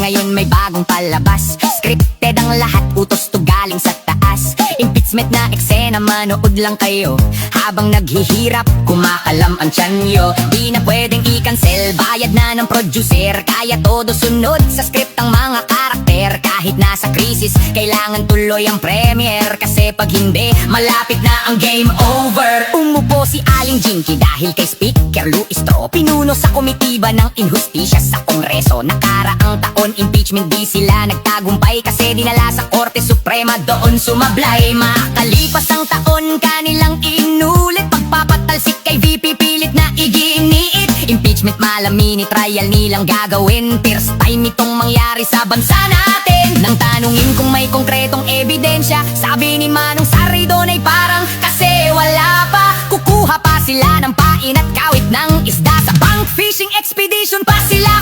ngayon may bagong palabas. Scripted ang lahat, utos to galing sa taas. Impeachment na eksena, manood lang kayo. Habang naghihirap, kumakalam ang tiyan nyo. Di na pwedeng i-cancel, bayad na ng producer. Kaya todo sunod sa script ang mga karakter. Kahit nasa krisis, kailangan tuloy ang premiere. Kasi pag hindi, malapit na ang game over. Umupo si Aling Jinky dahil kay Speaker Luis Tro. Pinuno sa komitiba ng inhustisya sa Kongreso. Nakaraang taon, impeachment di sila nagtagumpay. Kasi dinala sa Korte Suprema, doon sumablay. Makalipas ang taon, kanilang inulit. Pagpapatalsik kay VP, pilit na iginiit. Impeachment malamini, trial nilang gagawin. First time itong mangyari sa bansa natin. Nang tanungin kung may konkretong ebidensya, sabi ni Manong Sari doon ay parang kasi wala pa. Kukuha pa sila ng pain at kawit ng isda. Sa bank fishing expedition pa sila